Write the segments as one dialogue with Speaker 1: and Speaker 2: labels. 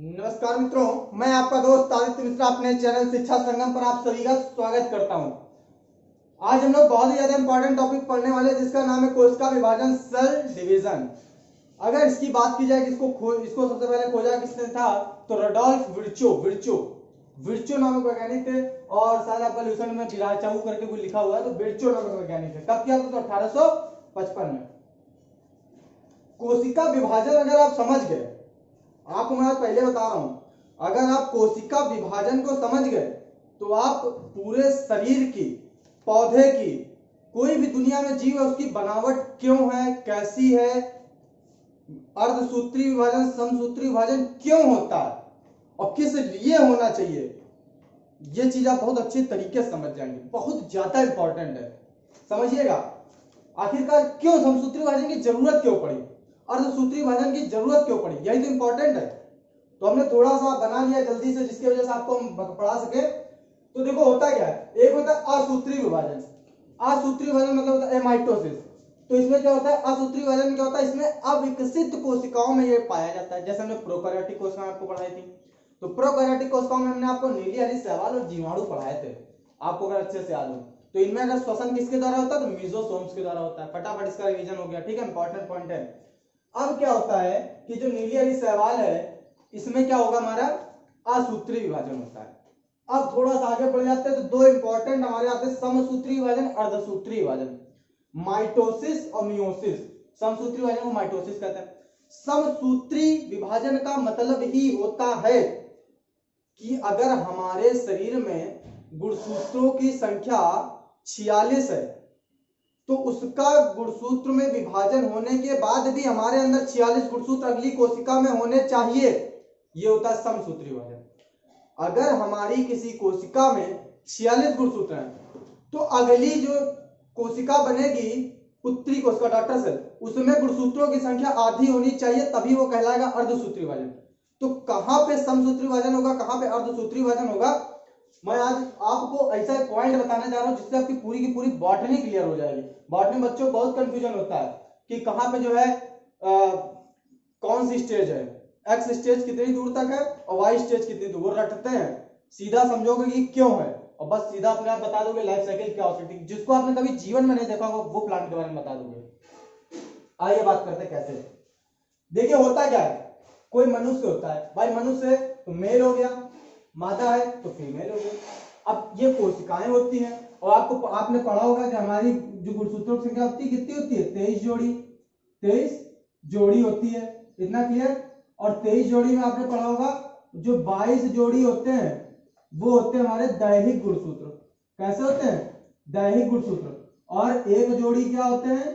Speaker 1: नमस्कार मित्रों, मैं आपका दोस्त आदित्य मिश्रा अपने चैनल शिक्षा संगम पर आप सभी का स्वागत करता हूं। आज हम लोग बहुत ही ज्यादा इंपॉर्टेंट टॉपिक पढ़ने वाले हैं जिसका नाम है कोशिका विभाजन, सेल डिवीजन। अगर इसकी बात की जाए कि इसको सबसे पहले खोजा किसने था तो रडोल्फ विर्चो नामक वैज्ञानिक थे और शायद आप पॉल्यूशन में बिराचाऊ करके कोई लिखा हुआ है तो विर्चो नामक वैज्ञानिक थे। कब किया था तो 1855 में। कोशिका विभाजन अगर आप समझ गए, आपको मैं पहले बता रहा हूं, अगर आप कोशिका विभाजन को समझ गए तो आप पूरे शरीर की, पौधे की, कोई भी दुनिया में जीव है उसकी बनावट क्यों है, कैसी है, अर्धसूत्री विभाजन, समसूत्री विभाजन क्यों होता है और किस लिए होना चाहिए, ये चीज आप बहुत अच्छे तरीके से समझ जाएंगे। बहुत ज्यादा इंपॉर्टेंट है, समझिएगा। आखिरकार क्यों समसूत्री विभाजन की जरूरत क्यों पड़ी, अर्धसूत्री विभाजन की जरूरत क्यों पड़ी, यही तो इंपॉर्टेंट है। तो हमने थोड़ा सा बना लिया जल्दी से जिसकी वजह से आपको हम पढ़ा सके। तो देखो होता क्या है, एक होता है असूत्री विभाजन। असूत्री विभाजन मतलब होता है एमाइटोसिस। तो इसमें क्या होता है, असूत्री विभाजन क्या होता है, इसमें अविकसित कोशिकाओं में ये पाया जाता है। जैसे हमने प्रोकैरियोटिक कोशिकाएं आपको पढ़ाई थी, तो प्रोकैरियोटिक कोशिकाओं में हमने आपको नीली हरी शैवाल और जीवाणु पढ़ाए थे, आपको अगर अच्छे से याद हो। तो इनमें अगर श्वसन किसके द्वारा होता है तो मीजोसोम्स के द्वारा होता है। फटाफट इसका रिवीजन हो गया, ठीक है, इंपॉर्टेंट पॉइंट है। अब क्या होता है कि जो नीली हरी शैवाल है इसमें क्या होगा, हमारा असूत्री विभाजन होता है। अब थोड़ा सा आगे बढ़ जाते हैं तो दो इंपॉर्टेंट हमारे आते हैं, समसूत्री विभाजन, अर्धसूत्री विभाजन, माइटोसिस और मियोसिस। समसूत्री विभाजन को माइटोसिस कहते हैं। समसूत्री विभाजन का मतलब ही होता है कि अगर हमारे शरीर में गुणसूत्रों की संख्या 46 है तो उसका गुणसूत्र में विभाजन होने के बाद भी हमारे अंदर 46 गुणसूत्र अगली कोशिका में होने चाहिए, ये होता है समसूत्री विभाजन। अगर हमारी किसी कोशिका में 46 गुणसूत्र हैं तो अगली जो कोशिका बनेगी, पुत्री कोशिका, डॉटर सेल, उसमें गुणसूत्रों की संख्या आधी होनी चाहिए, तभी वो कहलाएगा अर्धसूत्री विभाजन। तो कहां पे समसूत्री विभाजन होगा, कहां पे अर्धसूत्री विभाजन होगा, मैं आज आपको ऐसा एक पॉइंट बताने जा रहा हूं जिससे आपकी पूरी की पूरी बॉटनी क्लियर हो जाएगी। बॉटनी बच्चों को बहुत कंफ्यूजन होता है कि कहां पे जो है कौन सी स्टेज है, एक्स स्टेज कितनी दूर तक है और वाई स्टेज कितनी दूर, वो रटते हैं। सीधा समझोगे कि क्यों है और बस सीधा अपने आप बता दोगे लाइफ साइकिल क्या होती है। जिसको आपने कभी जीवन में नहीं देखा होगा वो प्लांट के बारे में बता दोगे। आइए बात करते हैं कैसे। देखिए होता क्या है, कोई मनुष्य होता है, भाई मनुष्य है तो मेल हो गया, मादा है तो फीमेल हो गया। अब ये कोशिकाएं होती हैं और आपने पढ़ा होगा कि हमारी जो गुणसूत्रों की संख्या होती है कितनी होती है, 23 जोड़ी, 23 जोड़ी होती है, इतना क्लियर। और 23 जोड़ी में आपने पढ़ा होगा जो 22 जोड़ी होते हैं वो होते हैं हमारे दैहिक गुणसूत्र। कैसे होते हैं, दैहिक गुणसूत्र। और एक जोड़ी क्या होते हैं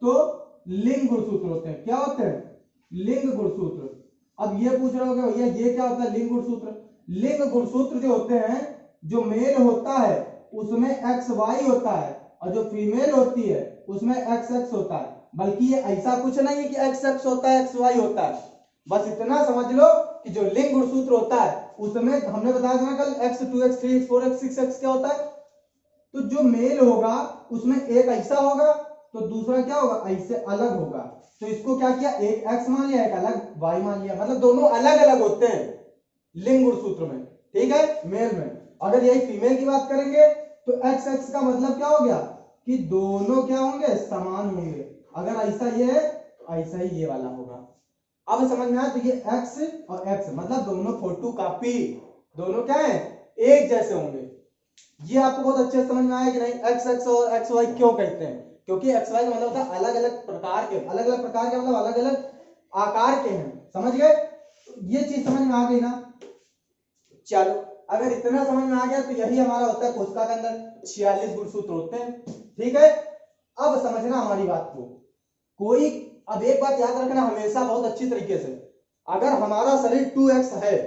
Speaker 1: तो लिंग गुणसूत्र होते हैं। क्या होते हैं, लिंग गुणसूत्र। अब ये पूछ रहे होगे भैया ये क्या होता है लिंग गुणसूत्र। लिंग गुणसूत्र जो होते हैं, जो मेल होता है उसमें एक्स वाई होता है और जो फीमेल होती है उसमें एक्स एक्स होता है। बल्कि ये ऐसा कुछ नहीं है कि एक्स एक्स होता है एक्स वाई होता है, बस इतना समझ लो कि जो लिंग गुणसूत्र होता है उसमें हमने बताया था ना कल, x2 x3 x4 x6 क्या होता है। तो जो मेल होगा उसमें एक ऐसा होगा तो दूसरा क्या होगा, ऐसे अलग होगा। तो इसको क्या किया, एक x मान लिया, एक अलग y मान लिया, मतलब दोनों अलग अलग होते हैं लिंग गुणसूत्र में, ठीक है, मेल में। अगर यही फीमेल की बात करेंगे तो एक्स एक्स का मतलब क्या हो गया कि दोनों क्या होंगे, समान होंगे। अगर ऐसा ये है तो ऐसा ही ये वाला होगा। अब समझ में आया, तो ये एक्स और एक्स मतलब दोनों फोटो कॉपी, दोनों क्या है, एक जैसे होंगे। ये आपको बहुत अच्छे से समझ में आया कि नहीं। एक्स एक्स और एक्स वाई क्यों कहते हैं, क्योंकि एक्स वाई का मतलब होता है अलग अलग प्रकार के, अलग अलग प्रकार के मतलब अलग अलग आकार के हैं, समझ गए। ये चीज समझ में आ गई ना। चलो अगर इतना समझ में आ गया तो यही हमारा होता है कोशिका के अंदर 46 गुणसूत्र होते हैं, ठीक है। अब समझना हमारी बात को, कोई, अब एक बात याद रखना हमेशा बहुत अच्छी तरीके से, अगर हमारा शरीर 2x है,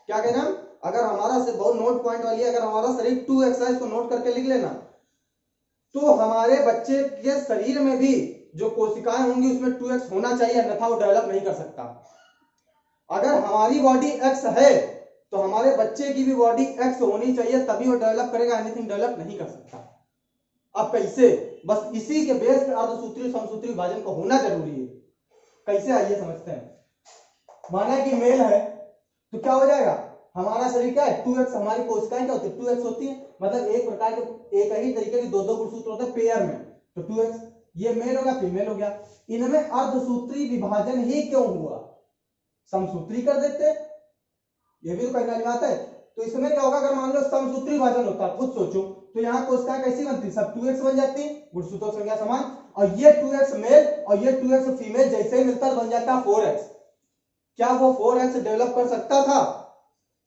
Speaker 1: क्या कहना, अगर हमारा से बहुत नोट पॉइंट वाली है, अगर हमारा शरीर 2x है इसको नोट करके लिख लेना, तो हमारे बच्चे के शरीर में भी जो कोशिकाएं होंगी उसमें 2x होना चाहिए, अन्यथा वो डेवलप नहीं कर सकता। अगर हमारी बॉडी x है तो हमारे बच्चे की भी बॉडी x होनी चाहिए, तभी वो डेवलप करेगा, एनीथिंग डेवलप नहीं कर सकता। अब कैसे, बस इसी के बेस पे अर्धसूत्री समसूत्री विभाजन को होना जरूरी है। कैसे, आइए समझते हैं। माना कि मेल है तो क्या हो जाएगा, हमारा शरीर क्या है 2x, हमारी कोशिकाएं क्या होती है 2x होती है, मतलब एक प्रकार के एक ही तरीके के दो दो गुणसूत्र होते हैं पेयर में, तो 2x, ये मेल हो गया फीमेल हो गया। इनमें अर्धसूत्री विभाजन ही क्यों हुआ, समसूत्री कर देते, ये भी तो कहने वाली बात है। तो इसमें क्या होगा, अगर मान लो समसूत्री विभाजन होता, खुद सोचो, तो यहाँ कोशिकाएं कैसी बनती, सब 2x बन जाती, गुणसूत्रों की संख्या समान, और ये 2x मेल और ये 2x फीमेल जैसे ही मिलता बन जाता 4x। क्या वो 4x डेवलप कर सकता था,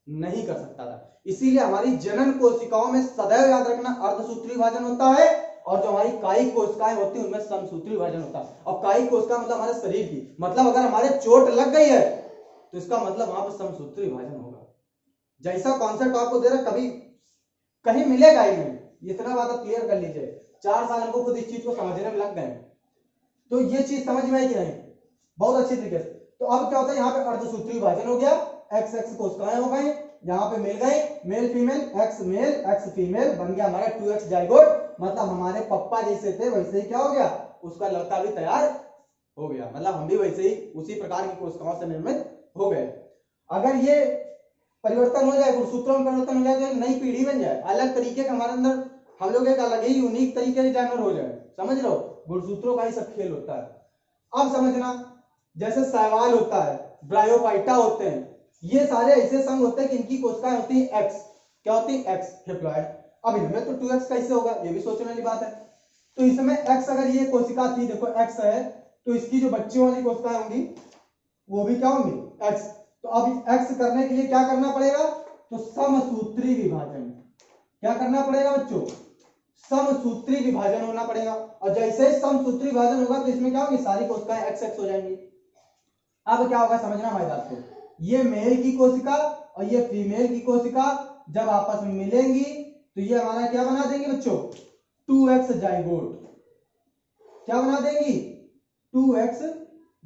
Speaker 1: नहीं कर सकता था। इसीलिए हमारी जनन कोशिकाओं में सदैव याद रखना अर्धसूत्री विभाजन होता है, और जो हमारी कायिक कोशिकाएं होती है उनमें समसूत्री विभाजन होता है। और कायिक कोशिका मतलब हमारे शरीर की, मतलब अगर हमारे चोट लग गई है तो इसका मतलब वहां पर समसूत्री विभाजन होगा। जैसा कॉन्सेप्ट आपको दे रहा कभी कहीं मिलेगा ही नहीं, इतना बात आप क्लियर कर लीजिए। 4 साल हमको खुद इस चीज को समझने में लग गए, तो ये चीज समझ में आई कि नहीं, बहुत अच्छी तरीके से। तो अब क्या होता है, यहाँ पे अर्धसूत्री विभाजन हो गया, एक्स एक्स कोशिकाएं हो गई, यहाँ पे मिल गई male female, X male X female, बन गया हमारा 2x जाइगोट, मतलब हमारे पप्पा जैसे थे वैसे ही क्या हो गया, उसका लड़का भी तैयार हो गया, मतलब हम भी वैसे ही उसी प्रकार की कोशिकाओं से निर्मित हो गए। अगर ये परिवर्तन हो जाए, गुणसूत्रों में परिवर्तन हो जाए, तो नई पीढ़ी बन जाए, अलग तरीके का हमारे अंदर हम लोग एक अलग ही यूनिक तरीके के जानवर हो जाए, समझ लो, गुणसूत्रों का ही सब खेल होता है। अब समझना, जैसे सवाल होता है, ब्रायोफाइटा होते हैं, ये सारे ऐसे संघ होते हैं कि इनकी कोशिकाएं होती है एक्स, क्या होती है एक्स हेप्लॉइड। अब इनमें तो 2x कैसे होगा, ये भी सोचने वाली बात है। तो इसमें x, अगर ये कोशिका थी, देखो x है, तो इसकी जो बच्चों वाली कोशिकाएं होंगी वो भी क्या होंगी x। तो अब x करने के लिए क्या करना पड़ेगा, तो समसूत्री विभाजन, क्या करना पड़ेगा बच्चों, समसूत्री विभाजन होना पड़ेगा। और जैसे ही समसूत्री विभाजन होगा तो इसमें क्या होगी, सारी कोशिकाएं एक्स एक्स हो जाएंगी। अब क्या होगा समझना हमारी बात को, ये मेल की कोशिका और ये फीमेल की कोशिका जब आपस में मिलेंगी तो ये हमारा क्या बना देंगे बच्चों, 2x जाइगोट, क्या बना देंगी 2x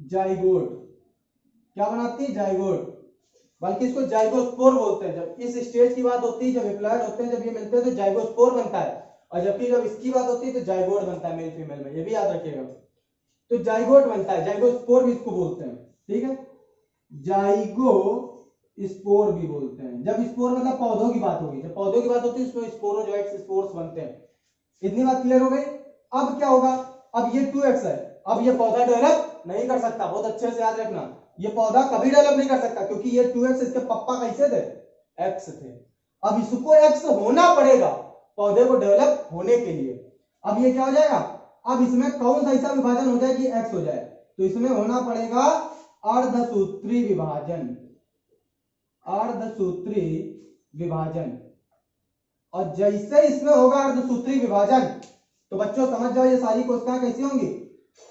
Speaker 1: जाइगोट, क्या बनाती है जाइगोट, बल्कि इसको जाइगोस्पोर बोलते हैं। जब इस स्टेज की बात होती है, जब हैप्लॉइड होते हैं, जब ये मिलते हैं तो जाइगोस्पोर बनता है, और जबकि जब इसकी बात होती है तो जाइगोट बनता है मेल फीमेल में, ये भी याद रखिएगा। तो जाइगोट बनता है, जाइगोस्पोर भी इसको बोलते हैं, ठीक है, जाइगो स्पोर भी बोलते हैं। जब स्पोर मतलब पौधों की बात होगी, जब पौधों की बात होती है उसमें स्पोरोजोइट्स स्पोर्स बनते हैं। इतनी बात क्लियर हो गई। अब क्या होगा, अब ये 2x है, अब ये पौधा डेवलप नहीं कर सकता, बहुत अच्छे से याद रखना, ये पौधा कभी डेवलप नहीं कर सकता, क्योंकि ये 2x, इसके पापा कैसे थे x थे। अब इसको x होना पड़ेगा पौधे को डेवलप होने के लिए। अब ये क्या हो जाएगा, अब इसमें कौन सा ऐसा विभाजन हो जाए कि x हो जाए, तो इसमें होना पड़ेगा अर्धसूत्री विभाजन, अर्धसूत्री विभाजन। और जैसे इसमें होगा अर्धसूत्री विभाजन तो बच्चों समझ जाओ ये सारी कोशिकाएं कैसी होंगी,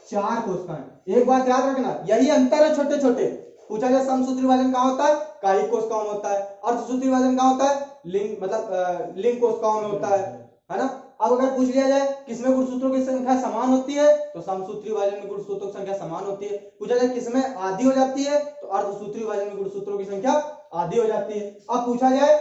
Speaker 1: 4 कोशिकाएं। एक बात याद रखना, यही अंतर है छोटे छोटे। पूछा जाए समसूत्री विभाजन कहां होता है, कायिक कोशिकाओं में होता है। अर्धसूत्री विभाजन कहां होता है, लिंग मतलब लिंग कोशिकाओं में होता है ना। अब अगर पूछ लिया जाए किसमें गुणसूत्रों की संख्या समान होती है, तो समसूत्री विभाजन में गुणसूत्रों की संख्या समान होती है। पूछा जाए किसमें आधी हो जाती है, तो अर्धसूत्री विभाजन में गुणसूत्रों की संख्या आधी हो जाती है। अब पूछा जाए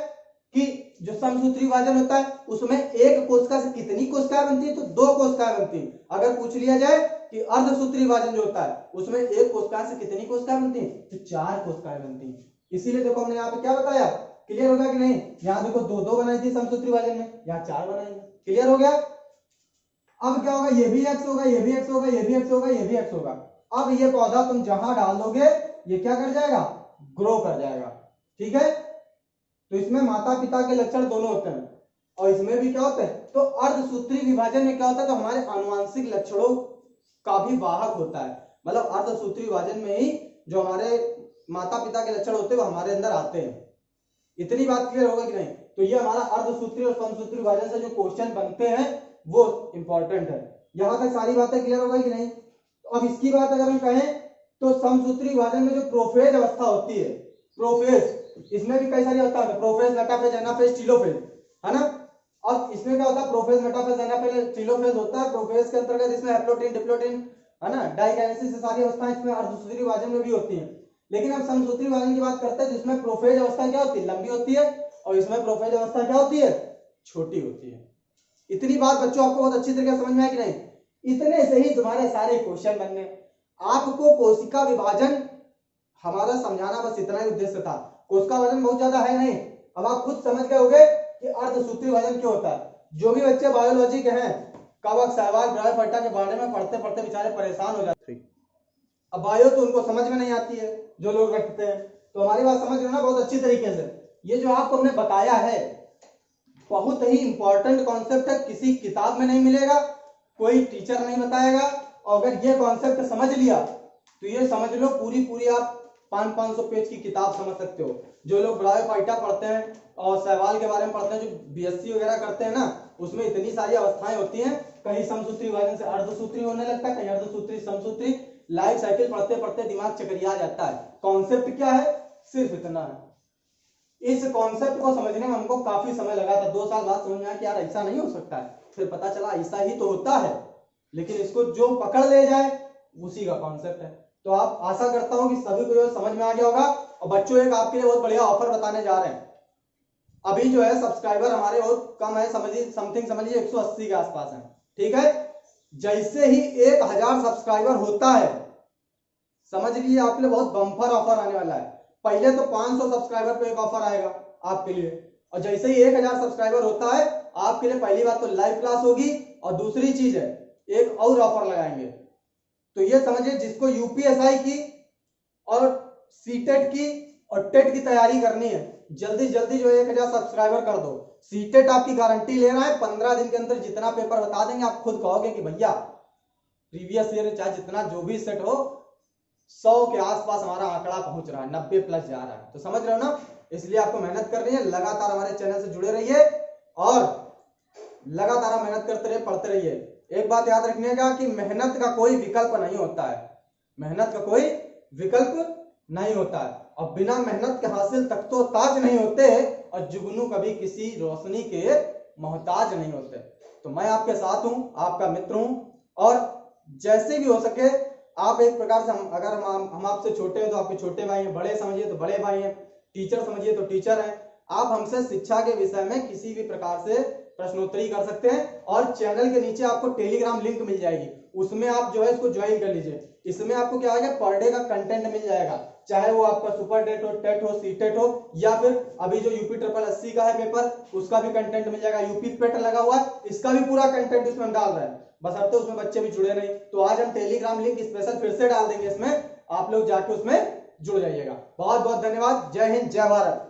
Speaker 1: कि जो समसूत्री विभाजन होता है उसमें एक कोशिका से कितनी कोशिकाएं बनती है, तो 2 कोशिकाएं बनती है। अगर पूछ लिया जाए कि अर्धसूत्री विभाजन जो होता है उसमें एक कोशिका से कितनी कोशिकाएं बनती है, तो 4 कोशिकाएं बनती है। इसीलिए देखो हमने यहाँ पे क्या बताया, क्लियर होगा कि नहीं, यहाँ देखो 2 बनाई थी समसूत्री विभाजन में, यहाँ 4 बनाएंगे, क्लियर हो गया। अब क्या होगा, ये भी x होगा, ये भी x होगा, ये भी x होगा, ये भी x होगा। अब ये पौधा तुम जहां डाल दोगे ये क्या कर जाएगा, ग्रो कर जाएगा, ठीक है। तो इसमें माता पिता के लक्षण दोनों होते हैं, और इसमें भी क्या होता है, तो अर्धसूत्री विभाजन में क्या होता है, तो हमारे आनुवांशिक लक्षणों का भी वाहक होता है। मतलब अर्धसूत्री विभाजन में ही जो हमारे माता पिता के लक्षण होते हैं वो हमारे अंदर आते हैं। इतनी बात क्लियर होगा कि नहीं। तो ये हमारा अर्धसूत्री और समसूत्री विभाजन से जो क्वेश्चन बनते हैं वो इंपॉर्टेंट है। यहां तक सारी बातें क्लियर हो गई कि नहीं। तो अब इसकी बात अगर हम कहें तो समसूत्री विभाजन में जो प्रोफेज अवस्था होती है, प्रोफेज, इसमें भी कई सारी अवस्था होती है, प्रोफेज, मेटाफेज, एनाफेज, टीलोफेज, है ना। और इसमें क्या होता है, प्रोफेज, मेटाफेज, एनाफेज, टीलोफेज होता है। प्रोफेज के अंतर्गत इसमें हैप्लोटीन, डिप्लोटीन, है ना, डाइकाइनेसिस, सारी अवस्थाएं इसमें अर्धसूत्री विभाजन में भी होती हैं। लेकिन हम समसूत्री विभाजन की बात करते हैं जिसमें प्रोफेज अवस्था क्या होती है, लंबी होती है, और इसमें प्रोफेज अवस्था क्या होती है, छोटी होती है। इतनी बात बच्चों आपको बहुत अच्छी तरीके से समझ में आया कि नहीं। इतने से ही तुम्हारे सारे क्वेश्चन बनने। आपको कोशिका विभाजन हमारा समझाना बस इतना ही उद्देश्य था। उसका वजन बहुत ज्यादा है नहीं। अब आप खुद समझ गए होंगे कि अर्धसूत्री वजन क्यों होता है। जो भी बच्चे बायोलॉजी के हैं, कवक, शैवाल, ब्रायोफाइटा के बारे में पढ़ते पढ़ते बेचारे परेशान हो जाते हैं। अब बायो तो उनको समझ में नहीं आती है जो लोग रखते हैं। तो हमारी बात समझ लो ना बहुत अच्छी तरीके से। ये जो आपको हमने बताया है बहुत ही इंपॉर्टेंट कॉन्सेप्ट है, किसी किताब में नहीं मिलेगा, कोई टीचर नहीं बताएगा। और अगर ये कॉन्सेप्ट समझ लिया तो ये समझ लो पूरी पूरी आप 500-500 पेज की किताब समझ सकते हो। जो लोग ब्रायोफाइटा पढ़ते हैं और शैवाल के बारे में पढ़ते हैं, जो बीएससी वगैरह करते हैं ना, उसमें इतनी सारी अवस्थाएं होती हैं, कहीं समसूत्री विभाजन से अर्धसूत्री होने लगता है, कहीं अर्धसूत्री समसूत्री, लाइफ साइकिल पढ़ते पढ़ते दिमाग चकरिया जाता है। कॉन्सेप्ट क्या है, सिर्फ इतना है। इस कॉन्सेप्ट को समझने में हमको काफी समय लगा था, 2 साल बाद समझ में आया कि यार ऐसा नहीं हो सकता है। फिर पता चला ऐसा ही तो होता है, लेकिन इसको जो पकड़ ले जाए उसी का कॉन्सेप्ट है। तो आप आशा करता हूं कि सभी को समझ में आ गया होगा। और बच्चों एक आपके लिए बहुत बढ़िया ऑफर बताने जा रहे हैं। अभी जो है सब्सक्राइबर हमारे बहुत कम है, समझिए समथिंग समझिए 180 के आसपास है, ठीक है। जैसे ही 1000 सब्सक्राइबर होता है, समझ लीजिए आपके लिए बहुत बम्पर ऑफर आने वाला है। पहले तो 500 सब्सक्राइबर पे एक ऑफर आएगा आपके लिए, और जैसे ही 1000 सब्सक्राइबर होता है आपके लिए पहली बात तो लाइव क्लास होगी, और दूसरी चीज है एक और ऑफर लगाएंगे। तो ये समझिए जिसको यूपीएसआई की और सीटेट की और टेट की तैयारी करनी है, जल्दी जल्दी जो 1000 सब्सक्राइबर कर दो। सीटेट आपकी गारंटी ले रहा है, 15 दिन के अंदर जितना पेपर बता देंगे आप खुद कहोगे कि भैया प्रीवियस ईयर चाहे जितना जो भी सेट हो 100 के आसपास हमारा आंकड़ा पहुंच रहा है, 90 प्लस जा रहा है। तो समझ रहे हो ना, इसलिए आपको मेहनत करनी है। लगातार हमारे चैनल से जुड़े रहिए और लगातार मेहनत करते रहिए, पढ़ते रहिए। एक बात याद रखिएगा कि मेहनत का कोई विकल्प नहीं होता है, मेहनत का कोई विकल्प नहीं होता है, और बिना मेहनत के हासिल तक तो ताज नहीं होते, और जुगनू कभी किसी रोशनी के मोहताज नहीं होते। तो मैं आपके साथ हूं, आपका मित्र हूं, और जैसे भी हो सके आप एक प्रकार से अगर हम आपसे छोटे हैं तो आपके छोटे भाई हैं, बड़े समझिए तो बड़े भाई हैं, टीचर समझिए तो टीचर हैं। आप हमसे शिक्षा के विषय में किसी भी प्रकार से प्रश्नोत्तरी कर सकते हैं, और चैनल के नीचे आपको टेलीग्राम लिंक मिल जाएगी, उसमें आप जो है इसको ज्वाइन कर लीजिए। इसमें आपको क्या आएगा, पर डे का कंटेंट मिल जाएगा, चाहे वो आपका सुपर टेट हो, टेट हो, सीटेट हो, या फिर अभी जो यूपी 888 का है पेपर उसका भी कंटेंट मिल जाएगा। यूपी पेट लगा हुआ है, इसका भी पूरा कंटेंट इसमें डाल रहे हैं, बस अब तो उसमें बच्चे भी जुड़े नहीं। तो आज हम टेलीग्राम लिंक स्पेशल फिर से डाल देंगे इसमें, आप लोग जाके उसमें जुड़ जाइएगा। बहुत बहुत धन्यवाद। जय हिंद, जय भारत।